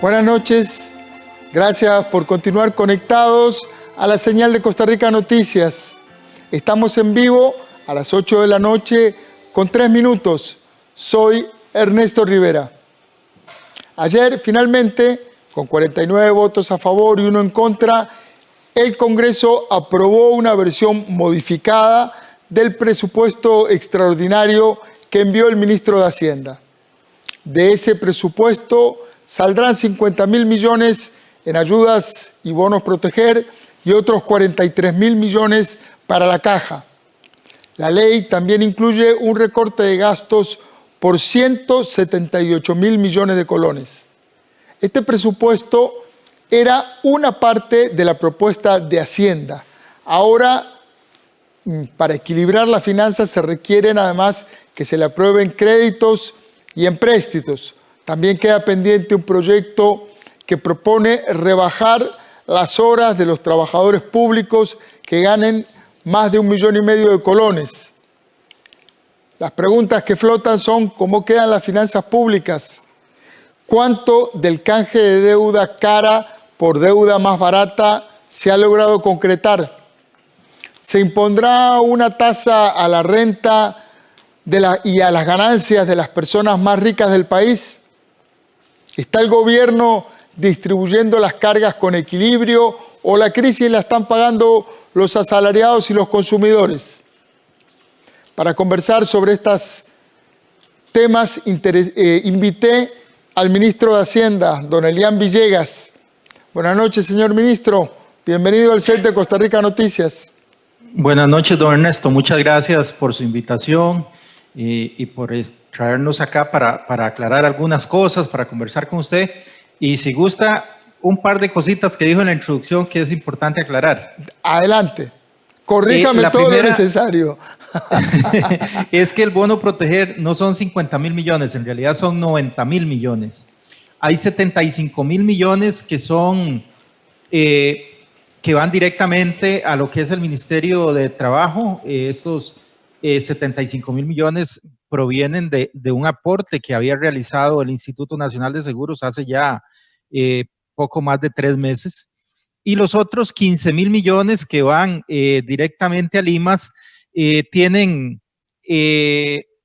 Buenas noches, gracias por continuar conectados a la señal de Costa Rica Noticias. Estamos en vivo a las 8 de la noche con 3 minutos. Soy Ernesto Rivera. Ayer, finalmente, con 49 votos a favor y 1 en contra, el Congreso aprobó una versión modificada del presupuesto extraordinario que envió el ministro de Hacienda. De ese presupuesto saldrán 50.000 millones en ayudas y bonos proteger y otros 43.000 millones para la caja. La ley también incluye un recorte de gastos por 178.000 millones de colones. Este presupuesto era una parte de la propuesta de Hacienda. Ahora, para equilibrar las finanzas se requieren además que se le aprueben créditos y empréstitos. También queda pendiente un proyecto que propone rebajar las horas de los trabajadores públicos que ganen más de 1,5 millones de colones. Las preguntas que flotan son: ¿cómo quedan las finanzas públicas? ¿Cuánto del canje de deuda cara por deuda más barata se ha logrado concretar? ¿Se impondrá una tasa a la renta y a las ganancias de las personas más ricas del país? ¿Está el gobierno distribuyendo las cargas con equilibrio o la crisis la están pagando los asalariados y los consumidores? Para conversar sobre estos temas, invité al ministro de Hacienda, don Elian Villegas. Buenas noches, señor ministro. Bienvenido al set de Costa Rica Noticias. Buenas noches, don Ernesto. Muchas gracias por su invitación y por traernos acá para aclarar algunas cosas, para conversar con usted. Y si gusta, un par de cositas que dijo en la introducción que es importante aclarar. Adelante. Corríjame todo lo necesario. Es que el bono proteger no son 50.000 millones, en realidad son 90.000 millones. Hay 75.000 millones que son... que van directamente a lo que es el Ministerio de Trabajo. Esos 75.000 millones provienen de un aporte que había realizado el Instituto Nacional de Seguros hace ya poco más de 3 meses. Y los otros 15.000 millones que van directamente a Limas tienen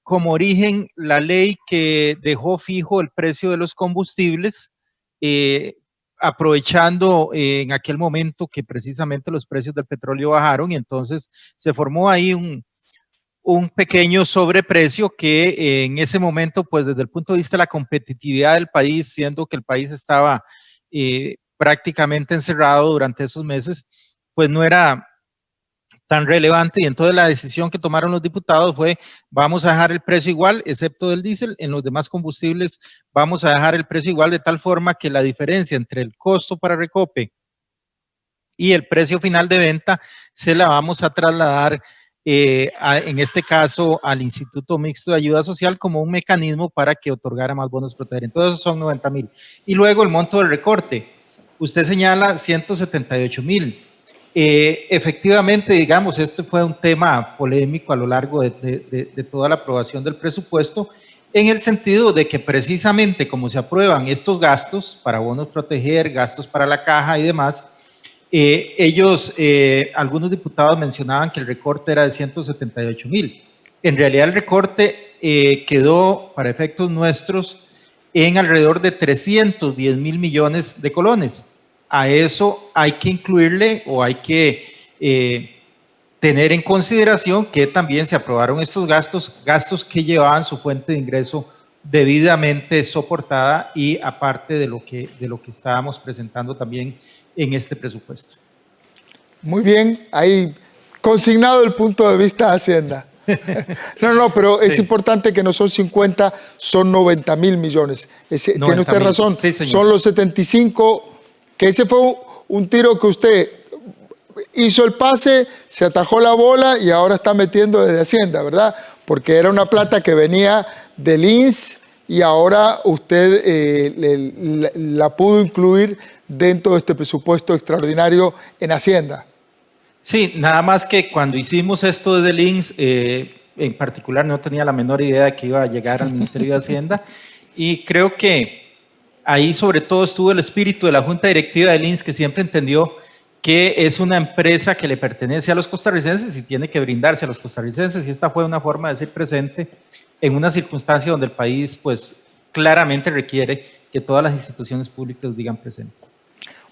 como origen la ley que dejó fijo el precio de los combustibles, aprovechando en aquel momento que precisamente los precios del petróleo bajaron, y entonces se formó ahí un pequeño sobreprecio que en ese momento, pues desde el punto de vista de la competitividad del país, siendo que el país estaba prácticamente encerrado durante esos meses, pues no era tan relevante, y entonces la decisión que tomaron los diputados fue: vamos a dejar el precio igual, excepto del diésel. En los demás combustibles vamos a dejar el precio igual, de tal forma que la diferencia entre el costo para recope y el precio final de venta se la vamos a trasladar en este caso al Instituto Mixto de Ayuda Social como un mecanismo para que otorgara más bonos proteger. Entonces son 90.000. Y luego el monto del recorte, usted señala 178.000. Efectivamente, digamos, este fue un tema polémico a lo largo de toda la aprobación del presupuesto, en el sentido de que precisamente como se aprueban estos gastos para bonos proteger, gastos para la caja y demás, algunos diputados mencionaban que el recorte era de 178.000. En realidad el recorte quedó, para efectos nuestros, en alrededor de 310.000 millones de colones. A eso hay que incluirle, o hay que tener en consideración que también se aprobaron estos gastos que llevaban su fuente de ingreso debidamente soportada, y aparte de lo que estábamos presentando también en este presupuesto. Muy bien, ahí consignado el punto de vista de Hacienda. No, pero es importante que no son 50, son 90.000 millones. Tiene usted razón, sí, son los 75, que ese fue un tiro que usted hizo el pase, se atajó la bola y ahora está metiendo desde Hacienda, ¿verdad? Porque era una plata que venía del INS y ahora usted la pudo incluir dentro de este presupuesto extraordinario en Hacienda. Sí, nada más que cuando hicimos esto desde el INS, en particular no tenía la menor idea de que iba a llegar al Ministerio de Hacienda, y creo que ahí sobre todo estuvo el espíritu de la Junta Directiva del INSS, que siempre entendió que es una empresa que le pertenece a los costarricenses y tiene que brindarse a los costarricenses, y esta fue una forma de ser presente en una circunstancia donde el país pues claramente requiere que todas las instituciones públicas digan presente.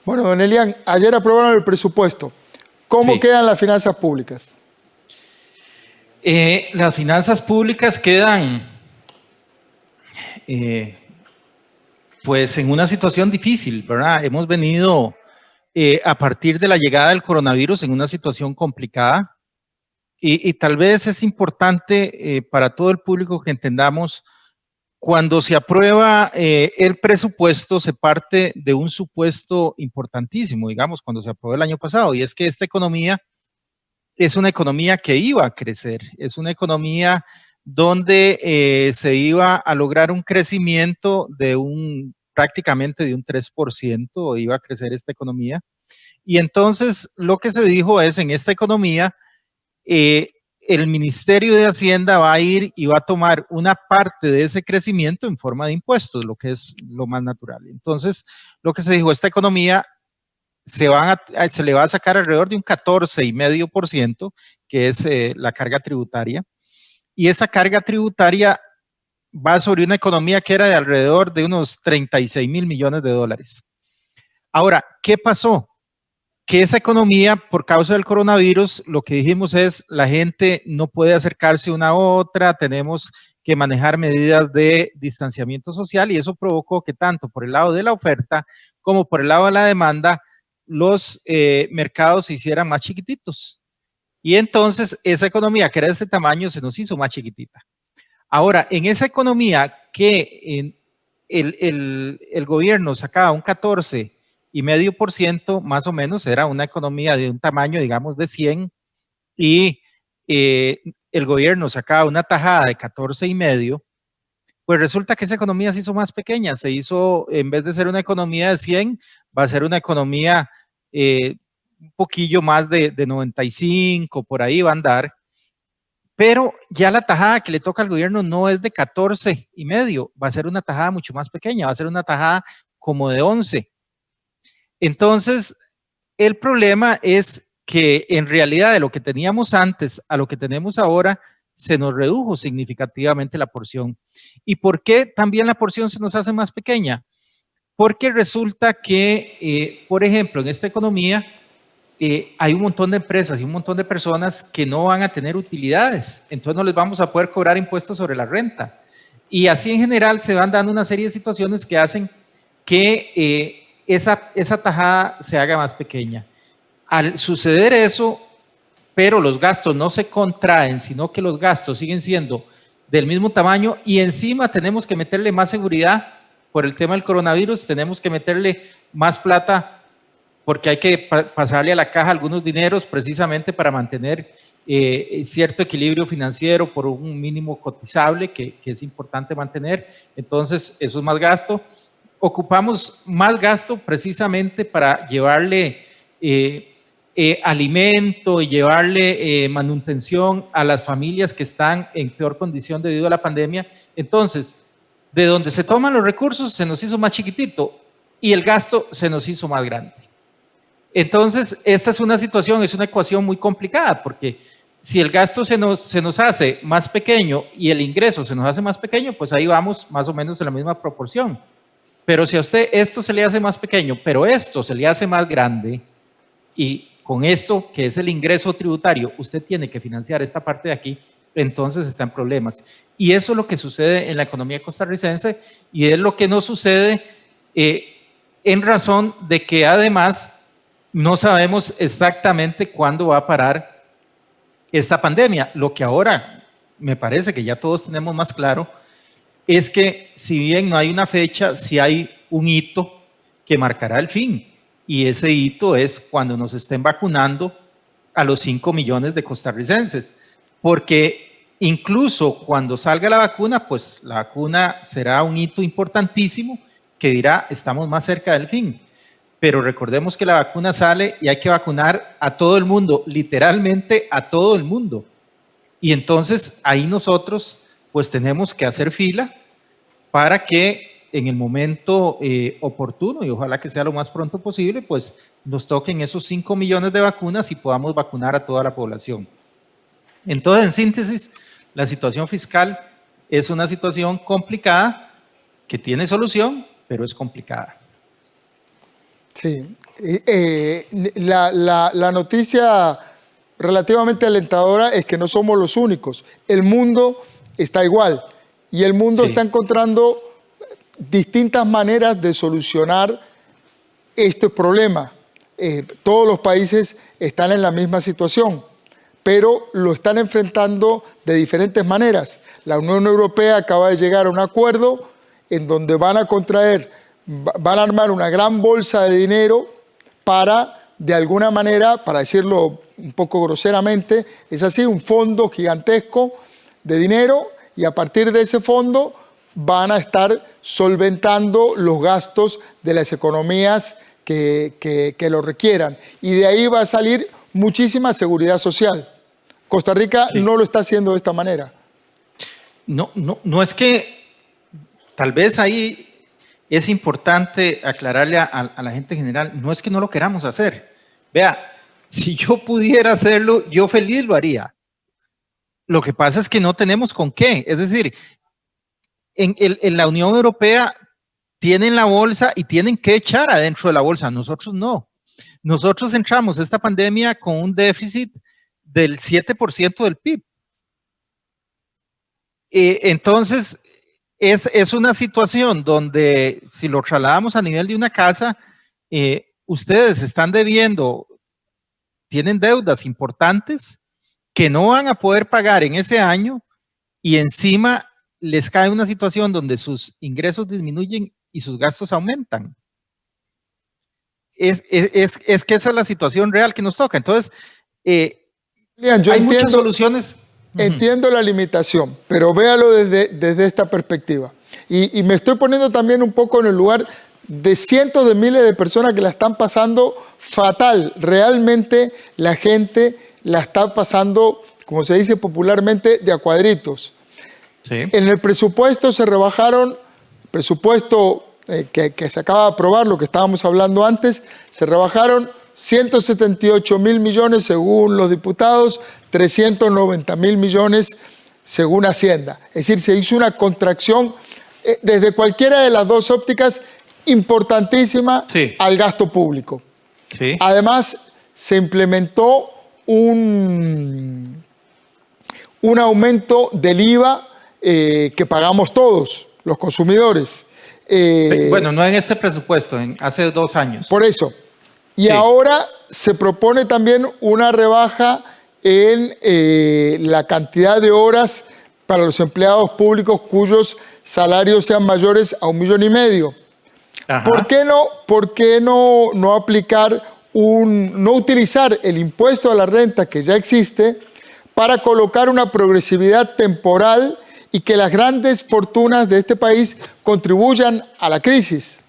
Bueno, don Elian, ayer aprobaron el presupuesto. ¿Cómo Sí. quedan las finanzas públicas? Las finanzas públicas quedan pues en una situación difícil, ¿verdad? Hemos venido a partir de la llegada del coronavirus en una situación complicada y tal vez es importante para todo el público que entendamos, cuando se aprueba el presupuesto se parte de un supuesto importantísimo, digamos, cuando se aprobó el año pasado, y es que esta economía es una economía que iba a crecer, es una economía donde se iba a lograr un crecimiento de prácticamente de un 3%, iba a crecer esta economía. Y entonces lo que se dijo es, en esta economía, el Ministerio de Hacienda va a ir y va a tomar una parte de ese crecimiento en forma de impuestos, lo que es lo más natural. Entonces, lo que se dijo, esta economía se le va a sacar alrededor de un 14,5%, que es la carga tributaria, y esa carga tributaria va sobre una economía que era de alrededor de unos 36,000 millones de dólares. Ahora, ¿qué pasó? Que esa economía, por causa del coronavirus, lo que dijimos es, la gente no puede acercarse una a otra, tenemos que manejar medidas de distanciamiento social, y eso provocó que tanto por el lado de la oferta como por el lado de la demanda, los mercados se hicieran más chiquititos. Y entonces esa economía que era de ese tamaño se nos hizo más chiquitita. Ahora, en esa economía que el gobierno sacaba un 14,5%, más o menos, era una economía de un tamaño, digamos, de 100, y el gobierno sacaba una tajada de 14,5, pues resulta que esa economía se hizo más pequeña, se hizo, en vez de ser una economía de 100, va a ser una economía un poquillo más de 95, por ahí va a andar, pero ya la tajada que le toca al gobierno no es de 14,5, va a ser una tajada mucho más pequeña, va a ser una tajada como de 11. Entonces, el problema es que en realidad de lo que teníamos antes a lo que tenemos ahora, se nos redujo significativamente la porción. ¿Y por qué también la porción se nos hace más pequeña? Porque resulta que, por ejemplo, en esta economía hay un montón de empresas y un montón de personas que no van a tener utilidades, entonces no les vamos a poder cobrar impuestos sobre la renta. Y así en general se van dando una serie de situaciones que hacen que esa tajada se haga más pequeña. Al suceder eso, pero los gastos no se contraen, sino que los gastos siguen siendo del mismo tamaño, y encima tenemos que meterle más seguridad por el tema del coronavirus, tenemos que meterle más plata porque hay que pasarle a la caja algunos dineros precisamente para mantener cierto equilibrio financiero por un mínimo cotizable que es importante mantener. Entonces, eso es más gasto. Ocupamos más gasto precisamente para llevarle alimento y llevarle manutención a las familias que están en peor condición debido a la pandemia. Entonces, de donde se toman los recursos se nos hizo más chiquitito y el gasto se nos hizo más grande. Entonces, esta es una situación, es una ecuación muy complicada, porque si el gasto se nos hace más pequeño y el ingreso se nos hace más pequeño, pues ahí vamos más o menos en la misma proporción. Pero si a usted esto se le hace más pequeño, pero esto se le hace más grande, y con esto, que es el ingreso tributario, usted tiene que financiar esta parte de aquí, entonces está en problemas. Y eso es lo que sucede en la economía costarricense, y es lo que no sucede en razón de que además no sabemos exactamente cuándo va a parar esta pandemia. Lo que ahora me parece que ya todos tenemos más claro es que si bien no hay una fecha, sí hay un hito que marcará el fin. Y ese hito es cuando nos estén vacunando a los 5 millones de costarricenses. Porque incluso cuando salga la vacuna, pues la vacuna será un hito importantísimo que dirá, estamos más cerca del fin. Pero recordemos que la vacuna sale y hay que vacunar a todo el mundo, literalmente a todo el mundo. Y entonces ahí nosotros pues tenemos que hacer fila para que en el momento oportuno, y ojalá que sea lo más pronto posible, pues nos toquen esos 5 millones de vacunas y podamos vacunar a toda la población. Entonces, en síntesis, la situación fiscal es una situación complicada que tiene solución, pero es complicada. Sí. La noticia relativamente alentadora es que no somos los únicos. El mundo está igual y el mundo está encontrando distintas maneras de solucionar este problema. Todos los países están en la misma situación, pero lo están enfrentando de diferentes maneras. La Unión Europea acaba de llegar a un acuerdo en donde van a armar una gran bolsa de dinero para, de alguna manera, para decirlo un poco groseramente, es así, un fondo gigantesco de dinero, y a partir de ese fondo van a estar solventando los gastos de las economías que lo requieran. Y de ahí va a salir muchísima seguridad social. Costa Rica no lo está haciendo de esta manera. No es que, tal vez ahí es importante aclararle a la gente en general, no es que no lo queramos hacer. Vea, si yo pudiera hacerlo, yo feliz lo haría. Lo que pasa es que no tenemos con qué. Es decir, en la Unión Europea tienen la bolsa y tienen que echar adentro de la bolsa. Nosotros no. Nosotros entramos a esta pandemia con un déficit del 7% del PIB. Entonces, es una situación donde, si lo trasladamos a nivel de una casa, ustedes están debiendo, tienen deudas importantes que no van a poder pagar en ese año, y encima les cae una situación donde sus ingresos disminuyen y sus gastos aumentan. Es que esa es la situación real que nos toca. Entonces, hay muchas soluciones. Entiendo la limitación, pero véalo desde esta perspectiva. Y me estoy poniendo también un poco en el lugar de cientos de miles de personas que la están pasando fatal. Realmente la gente la está pasando, como se dice popularmente, de a cuadritos. Sí. En el presupuesto se rebajaron, presupuesto que se acaba de aprobar, lo que estábamos hablando antes, se rebajaron 178.000 millones según los diputados, 390.000 millones según Hacienda. Es decir, se hizo una contracción desde cualquiera de las dos ópticas importantísima al gasto público. Sí. Además, se implementó un aumento del IVA que pagamos todos, los consumidores. Bueno, no en este presupuesto, hace 2 años. Por eso. Y ahora se propone también una rebaja en la cantidad de horas para los empleados públicos cuyos salarios sean mayores a 1,5 millones. ¿Por qué no aplicar no utilizar el impuesto a la renta que ya existe para colocar una progresividad temporal y que las grandes fortunas de este país contribuyan a la crisis?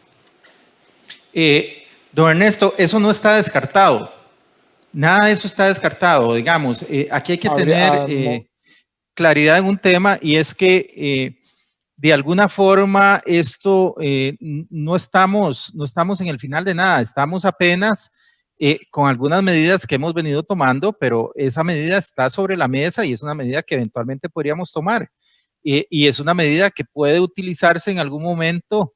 Don Ernesto, eso no está descartado. Nada de eso está descartado. Digamos, aquí hay que tener claridad en un tema, y es que de alguna forma esto no estamos en el final de nada. Estamos apenas con algunas medidas que hemos venido tomando, pero esa medida está sobre la mesa y es una medida que eventualmente podríamos tomar. Y es una medida que puede utilizarse en algún momento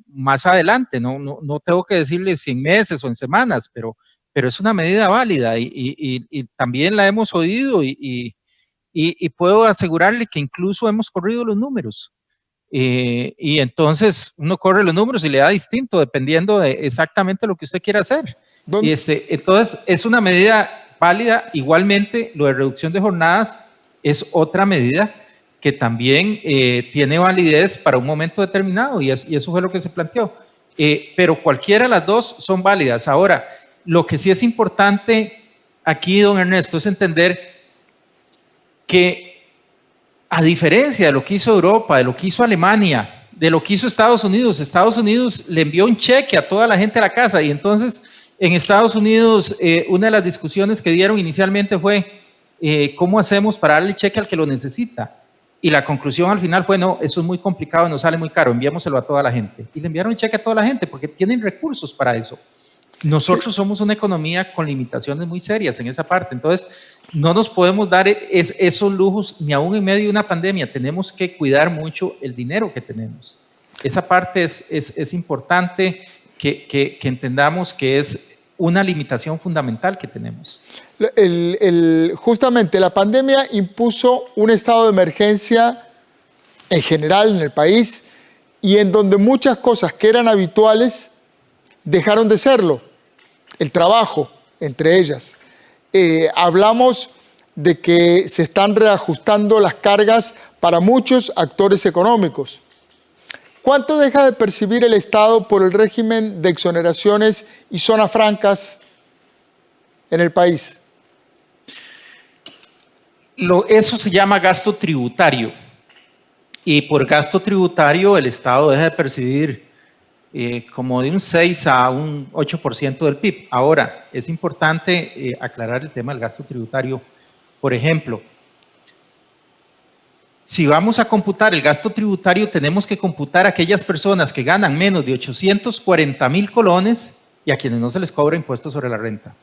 más adelante. No tengo que decirle si en meses o en semanas, pero es una medida válida y también la hemos oído y puedo asegurarle que incluso hemos corrido los números. Y entonces uno corre los números y le da distinto dependiendo de exactamente lo que usted quiera hacer. Entonces es una medida válida. Igualmente, lo de reducción de jornadas es otra medida que también tiene validez para un momento determinado, y eso fue lo que se planteó. Pero cualquiera de las dos son válidas. Ahora, lo que sí es importante aquí, don Ernesto, es entender que, a diferencia de lo que hizo Europa, de lo que hizo Alemania, de lo que hizo Estados Unidos le envió un cheque a toda la gente a la casa, y entonces en Estados Unidos una de las discusiones que dieron inicialmente fue ¿cómo hacemos para darle cheque al que lo necesita? Y la conclusión al final fue, no, eso es muy complicado, nos sale muy caro, enviémoselo a toda la gente. Y le enviaron el cheque a toda la gente porque tienen recursos para eso. Nosotros somos una economía con limitaciones muy serias en esa parte, entonces no nos podemos dar esos lujos ni aún en medio de una pandemia. Tenemos que cuidar mucho el dinero que tenemos. Esa parte es importante que entendamos que es una limitación fundamental que tenemos. Justamente la pandemia impuso un estado de emergencia en general en el país y en donde muchas cosas que eran habituales dejaron de serlo. El trabajo, entre ellas. Hablamos de que se están reajustando las cargas para muchos actores económicos. ¿Cuánto deja de percibir el Estado por el régimen de exoneraciones y zonas francas en el país? Eso se llama gasto tributario. Y por gasto tributario el Estado deja de percibir como de un 6 a un 8% del PIB. Ahora, es importante aclarar el tema del gasto tributario. Por ejemplo, si vamos a computar el gasto tributario, tenemos que computar a aquellas personas que ganan menos de 840,000 colones y a quienes no se les cobra impuestos sobre la renta.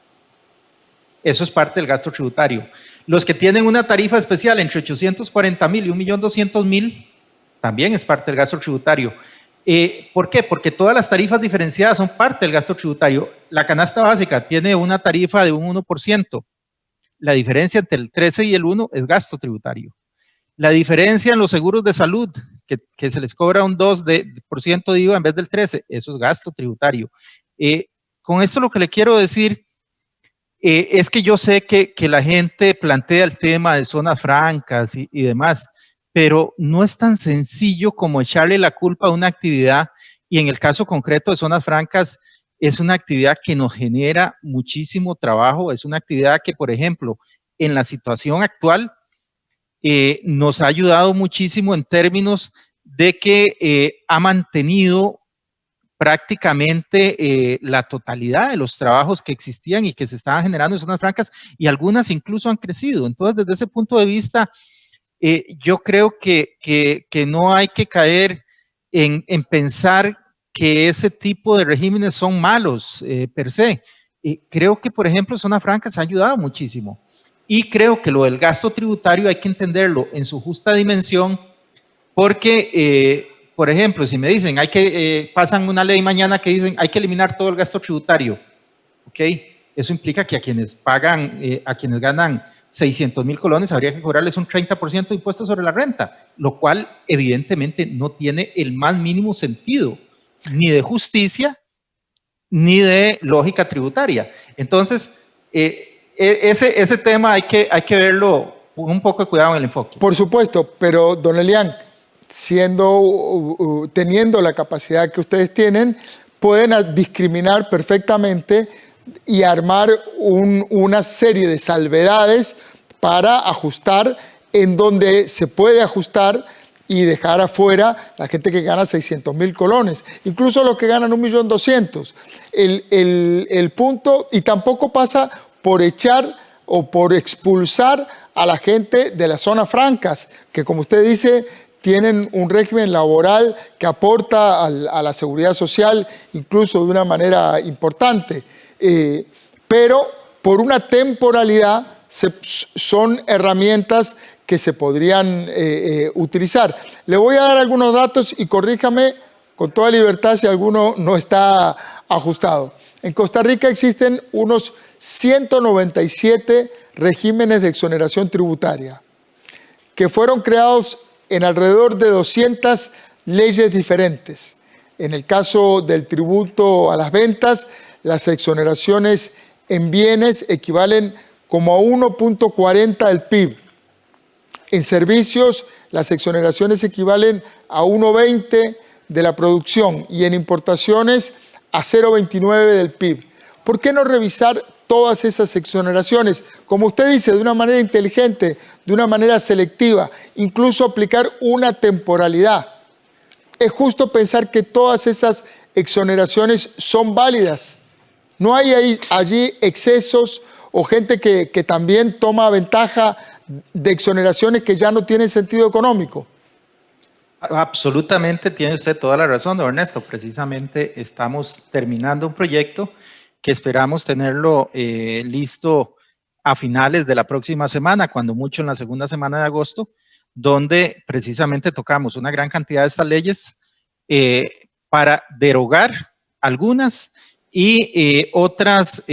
Eso es parte del gasto tributario. Los que tienen una tarifa especial entre 840,000 y 1.200.000 también es parte del gasto tributario. ¿Por qué? Porque todas las tarifas diferenciadas son parte del gasto tributario. La canasta básica tiene una tarifa de un 1%. La diferencia entre el 13 y el 1 es gasto tributario. La diferencia en los seguros de salud, que se les cobra un 2% de IVA en vez del 13, eso es gasto tributario. Con esto lo que le quiero decir es que yo sé que la gente plantea el tema de zonas francas y demás, pero no es tan sencillo como echarle la culpa a una actividad, y en el caso concreto de zonas francas, es una actividad que nos genera muchísimo trabajo, es una actividad que, por ejemplo, en la situación actual, nos ha ayudado muchísimo en términos de que ha mantenido prácticamente la totalidad de los trabajos que existían y que se estaban generando en zonas francas, y algunas incluso han crecido. Entonces, desde ese punto de vista, yo creo que no hay que caer en pensar que ese tipo de regímenes son malos per se. Creo que, por ejemplo, zonas francas ha ayudado muchísimo. Y creo que lo del gasto tributario hay que entenderlo en su justa dimensión, porque, por ejemplo, si me dicen, pasan una ley mañana que dicen hay que eliminar todo el gasto tributario, ¿ok? Eso implica que a quienes pagan, a quienes ganan 600,000 colones, habría que cobrarles un 30% de impuestos sobre la renta, lo cual evidentemente no tiene el más mínimo sentido, ni de justicia, ni de lógica tributaria. Entonces, ese tema hay que verlo con un poco de cuidado en el enfoque. Por supuesto, pero don Elian, teniendo la capacidad que ustedes tienen, pueden discriminar perfectamente y armar una serie de salvedades para ajustar en donde se puede ajustar y dejar afuera la gente que gana 600,000 colones, incluso los que ganan 1.200.000. El punto, y tampoco pasa por echar o por expulsar a la gente de las zonas francas, que como usted dice, tienen un régimen laboral que aporta a la seguridad social, incluso de una manera importante. Pero por una temporalidad son herramientas que se podrían utilizar. Le voy a dar algunos datos y corríjame con toda libertad si alguno no está ajustado. En Costa Rica existen unos 197 regímenes de exoneración tributaria que fueron creados en alrededor de 200 leyes diferentes. En el caso del tributo a las ventas, las exoneraciones en bienes equivalen como a 1.40 del PIB. En servicios, las exoneraciones equivalen a 1.20 de la producción y en importaciones a 0.29 del PIB. ¿Por qué no revisar todas esas exoneraciones? Como usted dice, de una manera inteligente, de una manera selectiva, incluso aplicar una temporalidad. Es justo pensar que todas esas exoneraciones son válidas. No hay allí excesos o gente que también toma ventaja de exoneraciones que ya no tienen sentido económico. Absolutamente, tiene usted toda la razón, don Ernesto. Precisamente estamos terminando un proyecto que esperamos tenerlo listo a finales de la próxima semana, cuando mucho en la segunda semana de agosto, donde precisamente tocamos una gran cantidad de estas leyes para derogar algunas y otras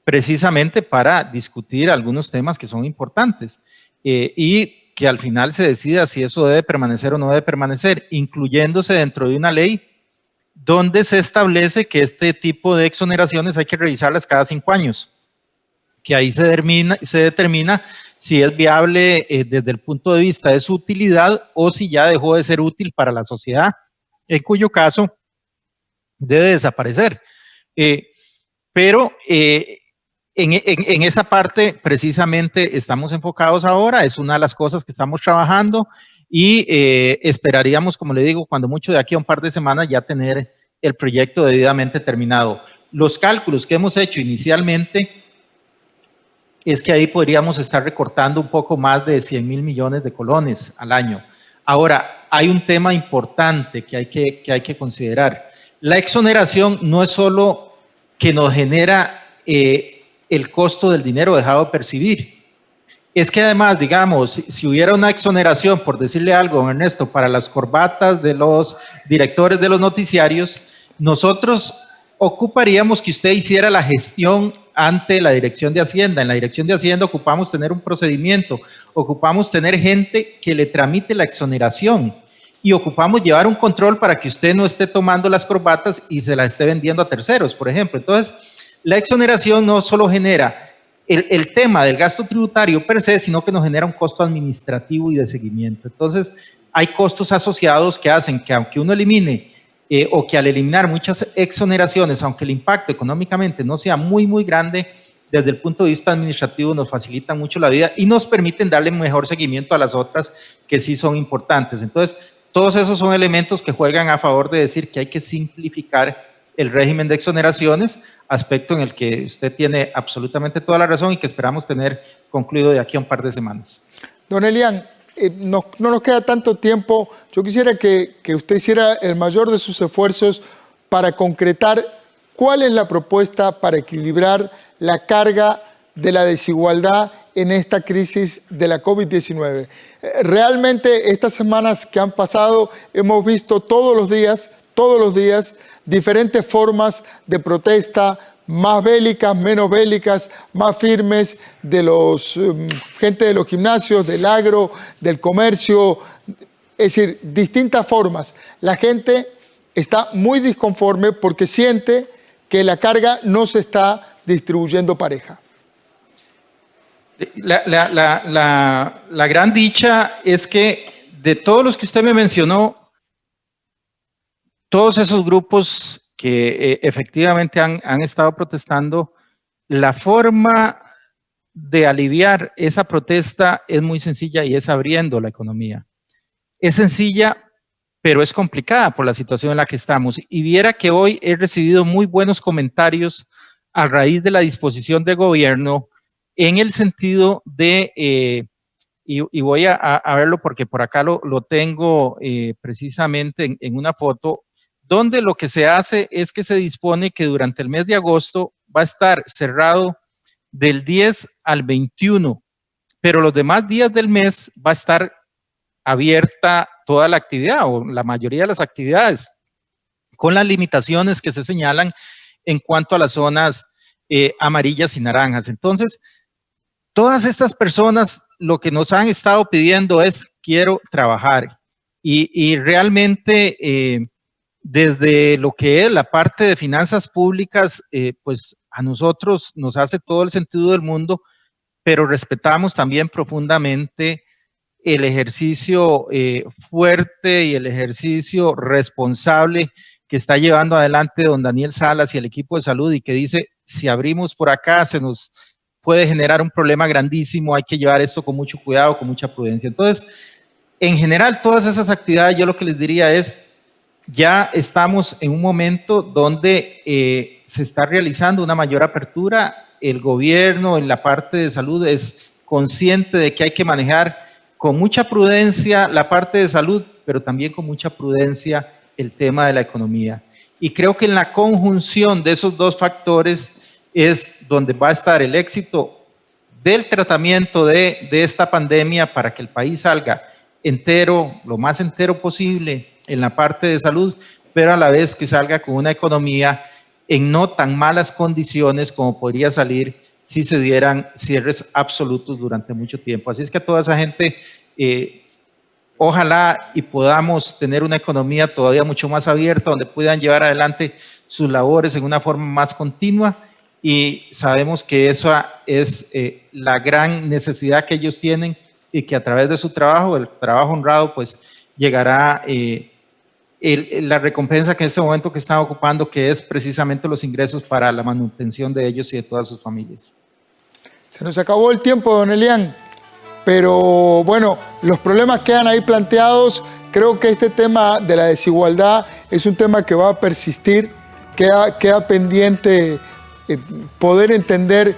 precisamente para discutir algunos temas que son importantes y que al final se decida si eso debe permanecer o no debe permanecer, incluyéndose dentro de una ley donde se establece que este tipo de exoneraciones hay que revisarlas cada 5 años, que ahí se determina si es viable desde el punto de vista de su utilidad o si ya dejó de ser útil para la sociedad, en cuyo caso debe desaparecer. Pero en esa parte precisamente estamos enfocados ahora, es una de las cosas que estamos trabajando y esperaríamos, como le digo, cuando mucho de aquí a un par de semanas ya tener el proyecto debidamente terminado. Los cálculos que hemos hecho inicialmente es que ahí podríamos estar recortando un poco más de 100,000 millones de colones al año. Ahora, hay un tema importante que hay que considerar. La exoneración no es solo que nos genera el costo del dinero dejado de percibir. Es que además, digamos, si hubiera una exoneración, por decirle algo, don Ernesto, para las corbatas de los directores de los noticiarios, nosotros ocuparíamos que usted hiciera la gestión ante la Dirección de Hacienda. En la Dirección de Hacienda ocupamos tener un procedimiento, ocupamos tener gente que le tramite la exoneración y ocupamos llevar un control para que usted no esté tomando las corbatas y se las esté vendiendo a terceros, por ejemplo. Entonces, la exoneración no solo genera el tema del gasto tributario per se, sino que nos genera un costo administrativo y de seguimiento. Entonces, hay costos asociados que hacen que aunque uno elimine o que al eliminar muchas exoneraciones, aunque el impacto económicamente no sea muy, muy grande, desde el punto de vista administrativo nos facilitan mucho la vida y nos permiten darle mejor seguimiento a las otras que sí son importantes. Entonces, todos esos son elementos que juegan a favor de decir que hay que simplificar el régimen de exoneraciones, aspecto en el que usted tiene absolutamente toda la razón y que esperamos tener concluido de aquí a un par de semanas. Don Elian, no nos queda tanto tiempo. Yo quisiera que usted hiciera el mayor de sus esfuerzos para concretar cuál es la propuesta para equilibrar la carga de la desigualdad en esta crisis de la COVID-19. Realmente estas semanas que han pasado hemos visto todos los días, diferentes formas de protesta, más bélicas, menos bélicas, más firmes, de los gente de los gimnasios, del agro, del comercio, es decir, distintas formas. La gente está muy disconforme porque siente que la carga no se está distribuyendo pareja. La gran dicha es que de todos los que usted me mencionó, todos esos grupos que efectivamente han estado protestando, la forma de aliviar esa protesta es muy sencilla y es abriendo la economía. Es sencilla, pero es complicada por la situación en la que estamos. Y viera que hoy he recibido muy buenos comentarios a raíz de la disposición del gobierno en el sentido de, y voy a verlo porque por acá lo tengo precisamente en una foto, donde lo que se hace es que se dispone que durante el mes de agosto va a estar cerrado del 10 al 21, pero los demás días del mes va a estar abierta toda la actividad o la mayoría de las actividades, con las limitaciones que se señalan en cuanto a las zonas amarillas y naranjas. Entonces, todas estas personas lo que nos han estado pidiendo es quiero trabajar y realmente desde lo que es la parte de finanzas públicas, pues a nosotros nos hace todo el sentido del mundo, pero respetamos también profundamente el ejercicio fuerte y el ejercicio responsable que está llevando adelante don Daniel Salas y el equipo de salud y que dice, si abrimos por acá se nos puede generar un problema grandísimo, hay que llevar esto con mucho cuidado, con mucha prudencia. Entonces, en general, todas esas actividades, yo lo que les diría es, ya estamos en un momento donde se está realizando una mayor apertura. El gobierno en la parte de salud es consciente de que hay que manejar con mucha prudencia la parte de salud, pero también con mucha prudencia el tema de la economía. Y creo que en la conjunción de esos dos factores es donde va a estar el éxito del tratamiento de esta pandemia para que el país salga entero, lo más entero posible en la parte de salud, pero a la vez que salga con una economía en no tan malas condiciones como podría salir si se dieran cierres absolutos durante mucho tiempo. Así es que a toda esa gente, ojalá y podamos tener una economía todavía mucho más abierta, donde puedan llevar adelante sus labores en una forma más continua, y sabemos que esa es la gran necesidad que ellos tienen, y que a través de su trabajo, el trabajo honrado, pues llegará la recompensa que en este momento que están ocupando, que es precisamente los ingresos para la manutención de ellos y de todas sus familias. Se nos acabó el tiempo, don Elian, pero bueno, los problemas quedan ahí planteados. Creo que este tema de la desigualdad es un tema que va a persistir, queda pendiente poder entender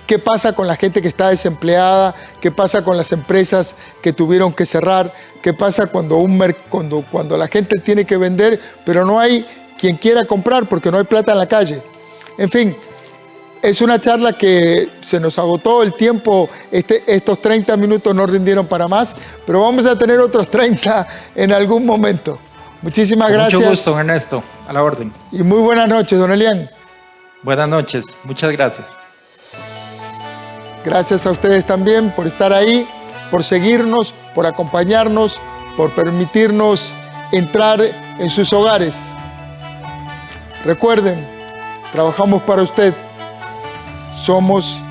qué pasa con la gente que está desempleada, qué pasa con las empresas que tuvieron que cerrar, qué pasa cuando la gente tiene que vender, pero no hay quien quiera comprar porque no hay plata en la calle. En fin, es una charla que se nos agotó el tiempo, estos 30 minutos no rindieron para más, pero vamos a tener otros 30 en algún momento. Muchísimas gracias. Mucho gusto, Ernesto, a la orden. Y muy buenas noches, don Elian. Buenas noches, muchas gracias. Gracias a ustedes también por estar ahí, por seguirnos, por acompañarnos, por permitirnos entrar en sus hogares. Recuerden, trabajamos para usted. Somos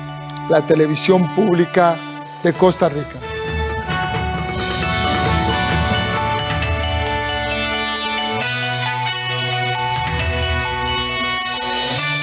la televisión pública de Costa Rica.